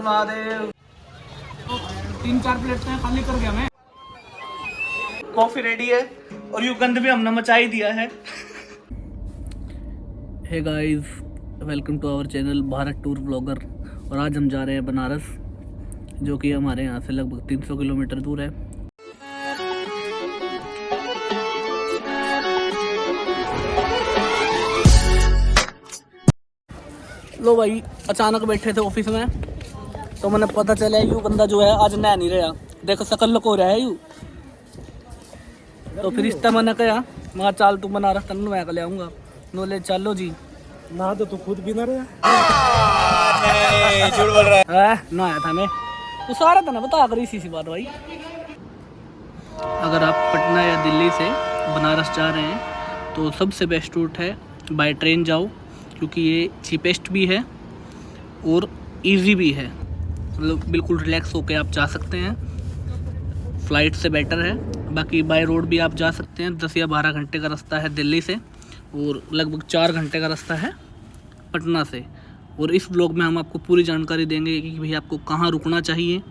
Mahadev. 3-4 plate खाली कर गया मैं। कॉफी रेडी है और यूं गंद भी हमने मचा ही दिया है। Hey guys, welcome to our channel Bharat tour blogger. और आज हम जा रहे हैं बनारस, जो कि हमारे यहाँ से लगभग 300 किलोमीटर दूर है। लो भाई, अचानक बैठे थे ऑफिस में तो मैंने पता चला यू बंदा जो है आज नया नहीं रहा। देखो शकल लुक हो रहा है यू। तो फिर इस मैंने कहा मैं चाल तू बनारस तन मैं ले आऊँगा। बोले चलो जी। ना तो तू खुद भी ना रहा। झूठ बोल रहा है। ना आया था मैं, तो सारा था ना बता कर इसी सी बात भाई। अगर आप पटना या दिल्ली से बनारस जा रहे हैं तो सबसे बेस्ट रूट है बाय ट्रेन जाओ, क्योंकि ये चीपेस्ट भी है और इजी भी है। मतलब बिल्कुल रिलैक्स होके आप जा सकते हैं। फ़्लाइट से बेटर है। बाकी बाय रोड भी आप जा सकते हैं। 10 या 12 घंटे का रास्ता है दिल्ली से और लगभग 4 घंटे का रास्ता है पटना से। और इस ब्लॉग में हम आपको पूरी जानकारी देंगे कि भाई आपको कहाँ रुकना चाहिए,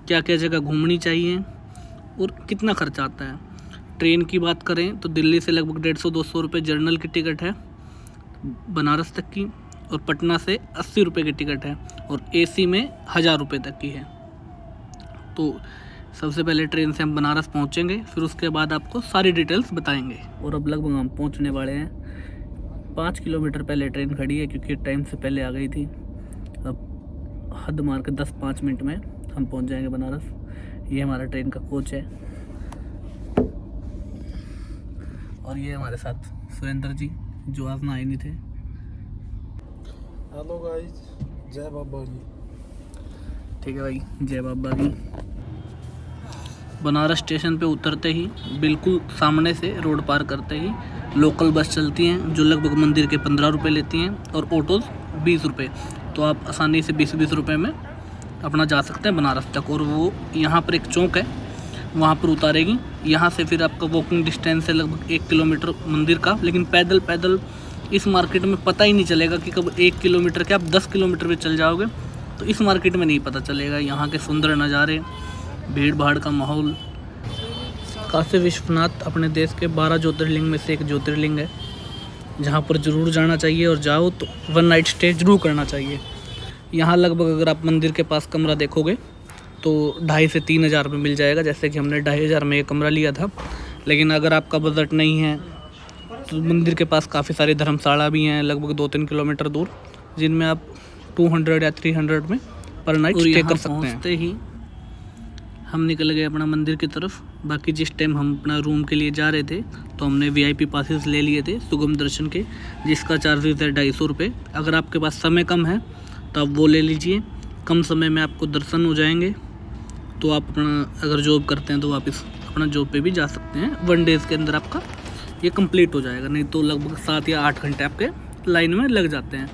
क्या क्या जगह घूमनी चाहिए और कितना खर्चा आता है। ट्रेन की बात करें तो दिल्ली से लगभग 150-200 रुपये जर्नल की टिकट है बनारस तक की, और पटना से 80 रुपये की टिकट है, और एसी में 1000 रुपये तक की है। तो सबसे पहले ट्रेन से हम बनारस पहुंचेंगे, फिर उसके बाद आपको सारी डिटेल्स बताएंगे। और अब लगभग हम पहुंचने वाले हैं। 5 किलोमीटर पहले ट्रेन खड़ी है क्योंकि टाइम से पहले आ गई थी। अब हद मार के 10-5 मिनट में हम पहुंच जाएंगे बनारस। ये हमारा ट्रेन का कोच है और ये हमारे साथ सुरेंद्र जी जो आज नहाए नहीं थे। हेलो गाइस, जय बाबा जी। ठीक है भाई, जय बाबा की। बनारस स्टेशन पे उतरते ही बिल्कुल सामने से रोड पार करते ही लोकल बस चलती हैं जो लगभग मंदिर के 15 रुपये लेती हैं, और ऑटोज़ 20 रुपये। तो आप आसानी से 20-20 रुपये में अपना जा सकते हैं बनारस तक। और वो यहाँ पर एक चौक है, वहाँ पर उतारेगी। यहाँ से फिर आपका वॉकिंग डिस्टेंस है लगभग 1 किलोमीटर मंदिर का। लेकिन पैदल पैदल इस मार्केट में पता ही नहीं चलेगा कि कब 1 किलोमीटर के आप 10 किलोमीटर पे चल जाओगे, तो इस मार्केट में नहीं पता चलेगा। यहाँ के सुंदर नज़ारे, भीड़ भाड़ का माहौल। काशी विश्वनाथ अपने देश के 12 ज्योतिर्लिंग में से एक ज्योतिर्लिंग है, जहाँ पर ज़रूर जाना चाहिए, और जाओ तो 1 नाइट स्टे जरूर करना चाहिए। यहाँ लगभग अगर आप मंदिर के पास कमरा देखोगे तो 2,500 से 3,000 में मिल जाएगा, जैसे कि हमने 2,500 में ये कमरा लिया था। लेकिन अगर आपका बजट नहीं है तो मंदिर के पास काफ़ी सारी धर्मशाला भी हैं लगभग 2-3 किलोमीटर दूर, जिनमें आप 200 या 300 में पर नाइट स्टे कर सकते हैं। ही हम निकल गए अपना मंदिर की तरफ। बाकी जिस टाइम हम अपना रूम के लिए जा रहे थे तो हमने VIP पासेस ले लिए थे सुगम दर्शन के, जिसका चार्जेस है 250 रुपये। अगर आपके पास समय कम है तो आप वो ले लीजिए, कम समय में आपको दर्शन हो जाएंगे। तो आप अपना अगर जॉब करते हैं तो वापस अपना जॉब पे भी जा सकते हैं। 1 डेज़ के अंदर आपका ये कंप्लीट हो जाएगा, नहीं तो लगभग 7 या 8 घंटे आपके लाइन में लग जाते हैं।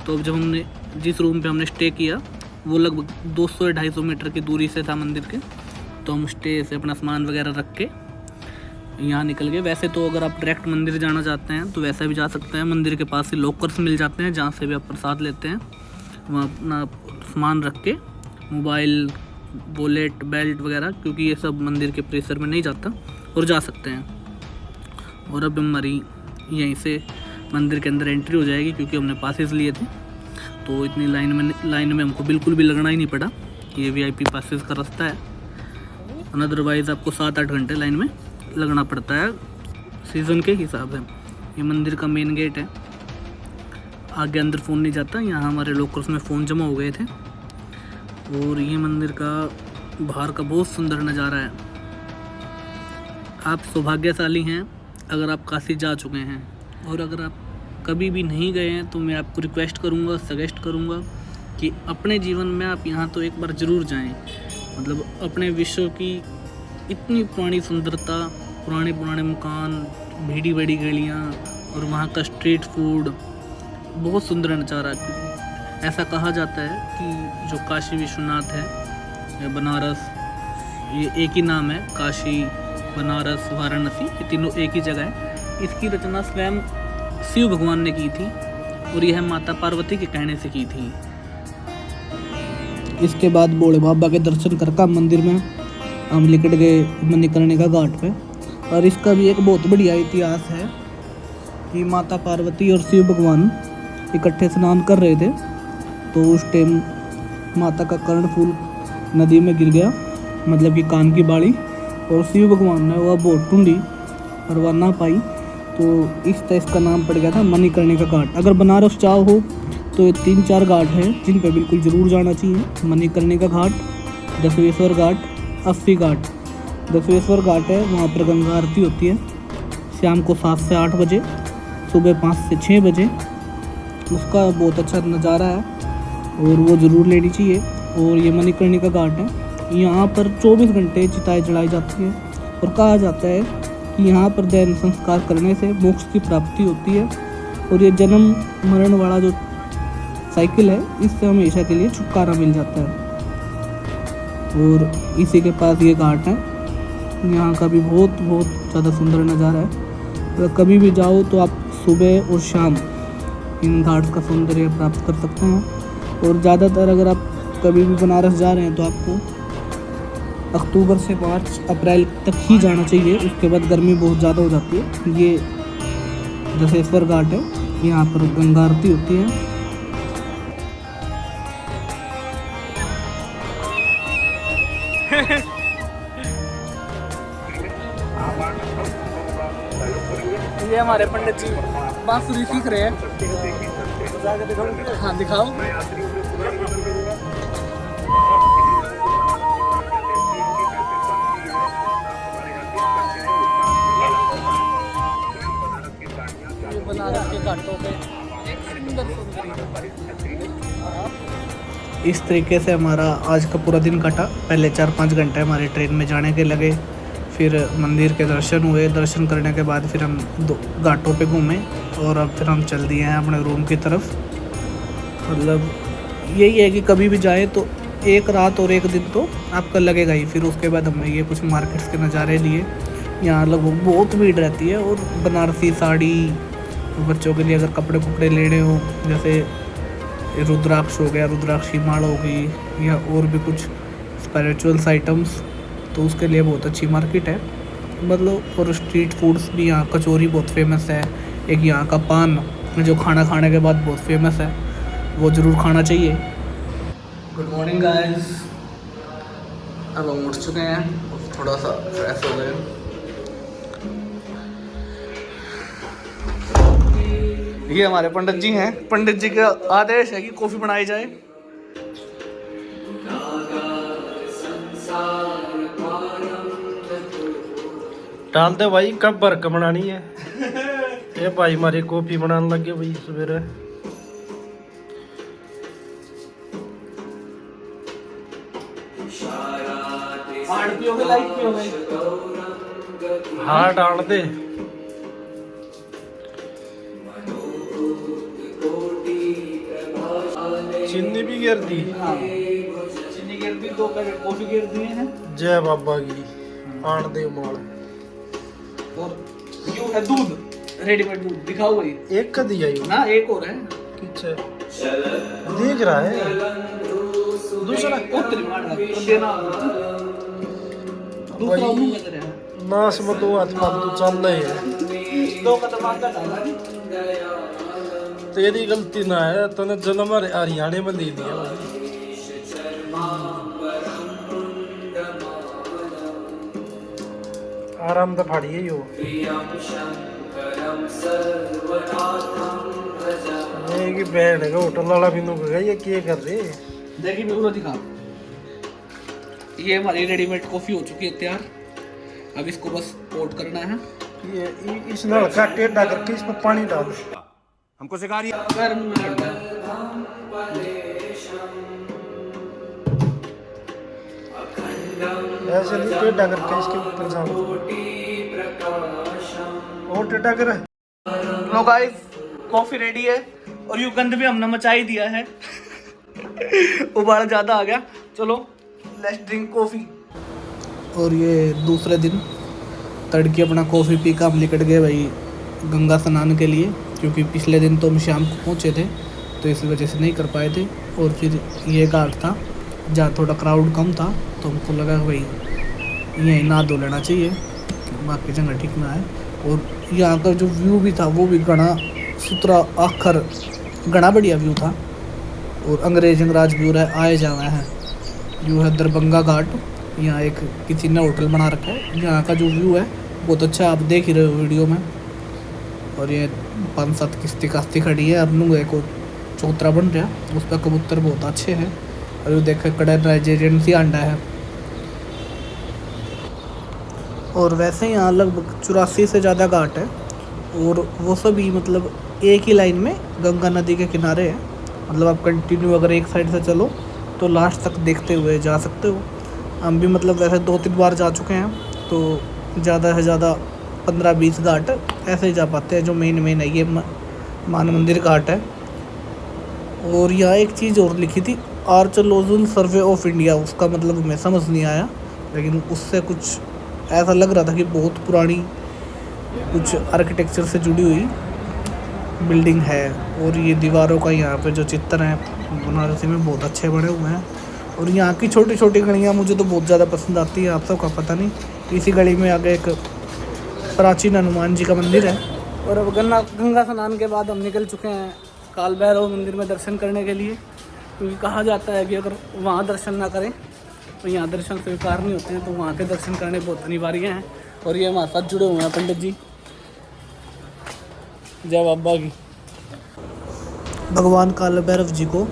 तो अब जब हमने जिस रूम पे हमने स्टे किया वो लगभग 200 या 250 मीटर की दूरी से था मंदिर के, तो हम स्टे से अपना सामान वगैरह रख के यहाँ निकल गए। वैसे तो अगर आप डायरेक्ट मंदिर जाना चाहते हैं तो वैसा भी जा सकते हैं। मंदिर के पास ही लॉकर्स मिल जाते हैं जहाँ से भी आप प्रसाद लेते हैं। वहाँ अपना सामान रख के, मोबाइल, वॉलेट, बेल्ट वगैरह, क्योंकि ये सब मंदिर के परिसर में नहीं जाता, और जा सकते हैं। और अब हमारी यहीं से मंदिर के अंदर एंट्री हो जाएगी, क्योंकि हमने पासेस लिए थे तो इतनी लाइन में हमको बिल्कुल भी लगना ही नहीं पड़ा। ये VIP पासेस का रास्ता है, अदरवाइज़ आपको 7-8 घंटे लाइन में लगना पड़ता है सीज़न के हिसाब से। ये मंदिर का मेन गेट है, आगे अंदर फ़ोन नहीं जाता। यहाँ हमारे लॉकर्स में फ़ोन जमा हो गए थे। और ये मंदिर का बाहर का बहुत सुंदर नज़ारा है। आप सौभाग्यशाली हैं अगर आप काशी जा चुके हैं, और अगर आप कभी भी नहीं गए हैं तो मैं आपको रिक्वेस्ट करूंगा, सजेस्ट करूंगा कि अपने जीवन में आप यहाँ तो एक बार ज़रूर जाएं। मतलब अपने विश्व की इतनी पुरानी सुंदरता, पुराने पुराने मकान, भीड़ी बड़ी गलियाँ, और वहाँ का स्ट्रीट फूड, बहुत सुंदर नज़ारा। ऐसा कहा जाता है कि जो काशी विश्वनाथ है या बनारस, ये एक ही नाम है, काशी, बनारस, वाराणसी, ये तीनों एक ही जगह है। इसकी रचना स्वयं शिव भगवान ने की थी, और यह माता पार्वती के कहने से की थी। इसके बाद भोले बाबा के दर्शन करके मंदिर में हम निकट गए मणिकर्णिका घाट पे। और इसका भी एक बहुत बढ़िया इतिहास है कि माता पार्वती और शिव भगवान इकट्ठे स्नान कर रहे थे, तो उस टाइम माता का कर्णफूल नदी में गिर गया, मतलब कि कान की बाड़ी, और शिव भगवान ने वह बोट ढूंढी और वह ना पाई, तो इस तरह इसका नाम पड़ गया था मणिकर्णिका घाट। अगर बनारस जाओ हो तो ये 3-4 घाट हैं जिन पे बिल्कुल ज़रूर जाना चाहिए। मणिकर्णिका घाट, दशवेश्वर घाट, अस्सी घाट। दशवेश्वर घाट है, वहाँ पर गंगा आरती होती है शाम को 7 से 8 बजे, सुबह 5 से 6 बजे। उसका बहुत अच्छा नज़ारा है और वो ज़रूर लेनी चाहिए। और ये मणिकर्णिका घाट है, यहाँ पर 24 घंटे चिताएँ जलाई जाती है और कहा जाता है कि यहाँ पर दैन संस्कार करने से मोक्ष की प्राप्ति होती है और ये जन्म मरण वाला जो साइकिल है इससे हमेशा के लिए छुटकारा मिल जाता है। और इसी के पास ये घाट है, यहाँ का भी बहुत ज़्यादा सुंदर नज़ारा है। अगर कभी भी जाओ तो आप सुबह और शाम इन घाट्स का सौंदर्य प्राप्त कर सकते हैं। और ज़्यादातर अगर आप कभी भी बनारस जा रहे हैं तो आपको अक्टूबर से मार्च अप्रैल तक ही जाना चाहिए, उसके बाद गर्मी बहुत ज़्यादा हो जाती है। ये दशेश्वर घाट है, यहाँ पर गंगा आरती होती है। ये हमारे पंडित जी बांसुरी सीख रहे हैं। हाँ दिखाओ। बनारस के घाटों पे इस तरीके से हमारा आज का पूरा दिन कटा। पहले 4-5 घंटे हमारे ट्रेन में जाने के लगे, फिर मंदिर के दर्शन हुए। दर्शन करने के बाद फिर हम 2 घाटों पे घूमे और अब फिर हम चल दिए हैं अपने रूम की तरफ। मतलब यही है कि कभी भी जाए तो एक रात और एक दिन तो आपका लगेगा ही। फिर उसके बाद हमने ये कुछ मार्केट्स के नज़ारे लिए। यहाँ लगभग बहुत भीड़ रहती है और बनारसी साड़ी, बच्चों के लिए अगर कपड़े लेने हो, जैसे रुद्राक्ष हो गया, रुद्राक्षी माला हो गई, या और भी कुछ स्पिरिचुअल्स आइटम्स, तो उसके लिए बहुत अच्छी मार्केट है। मतलब और स्ट्रीट फूड्स भी, यहाँ कचौरी बहुत फेमस है। एक यहाँ का पान जो खाना खाने के बाद बहुत फेमस है, वो ज़रूर खाना चाहिए। गुड मॉर्निंग गाइस, अब हम उठ चुके हैं, थोड़ा सा फ्रेश हो गए। ये हमारे पंडित जी हैं। पंडित जी का आदेश है कि कॉफ़ी बनाई जाए। डाल दे भाई, कब बर्क बनानी है। ये भाई हमारी कॉफी बनाने लगे भाई सवेरे। हार्ड पियोगे लाइट पियोगे? हाँ डाल दे। चीनी भी गिर दी। हाँ चीनी गिर दी, 2 पैकेट कॉफ़ी गिर दिए हैं। जय बाबा की आण दे माल। और यू है दूध, रेडीमेड दूध। दिखाओ भाई। एक का दिया यू ना, एक और है पीछे देख रहा है दूसरा। तेरी मार तो देना दूसरा मुंह में तेरे नास में 2 हाथ मार तू चल रहे है। 2 कदम आगे डाला। तेरी गलती ना है, तूने जन्म हरियाणा में ले लिया भाई। आराम तो फाड़िए यो। ये की बैंड है, होटल वाला भी नु गया, ये क्या कर रहे। देखिए बिल्कुल दिखा। ये हमारी रेडीमेड कॉफ़ी हो चुकी है तैयार। अब इसको बस पोर्ट करना है। ये इस नल का टेढ़ा करके इस पर पानी डाल। हमको सिखा रही है। गर्म में करना है। ऐसे नहीं, टेढ़ा करके इसके ऊपर जाओ और टेढ़ा कर। लो गाइस, कॉफी रेडी है और यू गंद भी हमने मचा ही दिया है। उबाल ज़्यादा आ गया। चलो लेट्स ड्रिंक कॉफ़ी। और ये दूसरे दिन तड़के अपना कॉफ़ी पी कर हम निकट गए भाई गंगा स्नान के लिए, क्योंकि पिछले दिन तो हम शाम को पहुँचे थे तो इस वजह से नहीं कर पाए थे। और फिर ये घाट था जहाँ थोड़ा क्राउड कम था तो हमको लगा भाई यहीं नहा धो लेना चाहिए, बाकी जगह ठीक ना है। और यहाँ का जो व्यू भी था वो भी घना सुथरा आखर घना बढ़िया व्यू था। और अंग्रेज व्यू आए जावा है। व्यू है दरभंगा घाट। यहाँ एक किसी ने होटल बना रखा है। यहाँ का जो व्यू है बहुत अच्छा, आप देख ही रहे हो वीडियो में। और ये 5-7 किस्ती कास्ती खड़ी है। अब नू एक चौतरा बन रहा, उस पर कबूतर बहुत अच्छे हैं। और ये देखे कड़े नाइजेरियन सी अंडा है। और वैसे यहाँ लगभग 84 से ज़्यादा घाट है और वो सभी मतलब एक ही लाइन में गंगा नदी के किनारे है। मतलब आप कंटिन्यू अगर एक साइड से चलो तो लास्ट तक देखते हुए जा सकते हो। हम भी मतलब वैसे 2-3 बार जा चुके हैं तो ज़्यादा से ज़्यादा 15-20 घाट ऐसे ही जा पाते हैं। जो मेन है ये मान मंदिर घाट है। और यहाँ एक चीज़ और लिखी थी, आर्चोलॉजिकल सर्वे ऑफ इंडिया। उसका मतलब हमें समझ नहीं आया, लेकिन उससे कुछ ऐसा लग रहा था कि बहुत पुरानी कुछ आर्किटेक्चर से जुड़ी हुई बिल्डिंग है। और ये दीवारों का यहाँ पे जो चित्र हैं बनारसी में बहुत अच्छे बने हुए हैं। और यहाँ की छोटी छोटी गलियाँ मुझे तो बहुत ज़्यादा पसंद आती है। आप सबका पता नहीं, इसी गली में आगे एक प्राचीन हनुमान जी का मंदिर है। और अब गंगा स्नान के बाद हम निकल चुके हैं काल भैरव मंदिर में दर्शन करने के लिए, क्योंकि कहा जाता है कि अगर वहाँ दर्शन ना करें तो यहाँ दर्शन स्वीकार नहीं होते हैं। तो वहाँ के दर्शन करने बहुत अनिवार्य हैं। और ये हमारे साथ जुड़े हुए हैं पंडित जी। जय बाबा की। भगवान काल भैरव जी को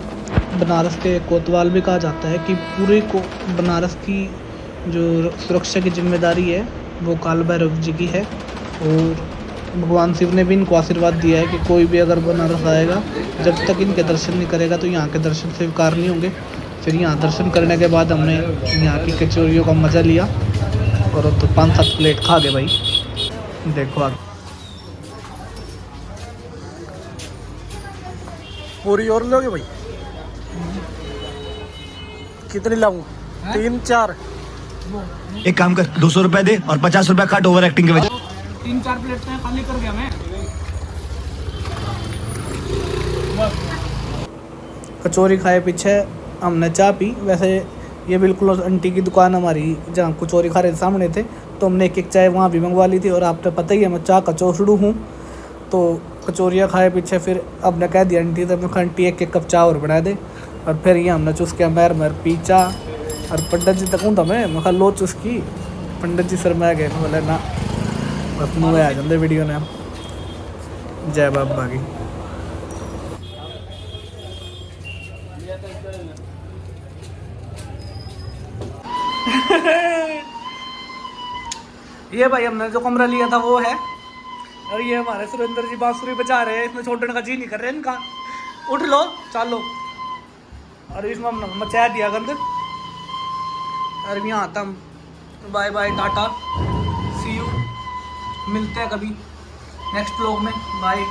बनारस के कोतवाल भी कहा जाता है, कि पूरे को बनारस की जो सुरक्षा की जिम्मेदारी है वो काल भैरव जी की है। और भगवान शिव ने भी इनको आशीर्वाद दिया है कि कोई भी अगर बनारस आएगा, जब तक इनके दर्शन नहीं करेगा तो यहाँ के दर्शन स्वीकार नहीं होंगे। फिर यहाँ दर्शन करने के बाद हमने यहाँ की कचौरियों का मज़ा लिया और तो 5-7 प्लेट खा गए भाई। देखो आप पूरी और लोगे भाई? कितनी लाऊं? 3-4। एक काम कर, 200 रुपए दे और 50 रुपए काट ओवर एक्टिंग के वजह। 3-4 प्लेट में खाली कर गया मैं। कचौरी खाए पीछे हमने चाय पी। वैसे ये बिल्कुल आंटी की दुकान हमारी जहाँ कचौरी खा रहे सामने थे, तो हमने एक चाय वहाँ भी मंगवा ली थी। और आपने पता ही है मैं चाय कचौड़ू हूँ, तो कचौरियाँ खाए पीछे फिर हमने कह दिया आंटी, तो मैं आंटी एक कप चाय और बना दे। और फिर ये हमने चुस्किया मैर पी चा। और पंडित जी तक हूँ तो मैं लो चुस्की। पंडित जी सर मैं गए बोले ना, बस मुँह आ जाते वीडियो ने। जय बाबा की। ये भाई हमने जो कमरा लिया था वो है। और ये हमारे सुरेंद्र जी बांसुरी बजा रहे हैं, इसमें छोड़ने का जी नहीं कर रहे इनका। उठ लो चलो। और इसमें हमने मचा दिया गंद। और यहाँ आता हम। Bye bye tata, see you, मिलते हैं कभी नेक्स्ट व्लॉग में। बाय।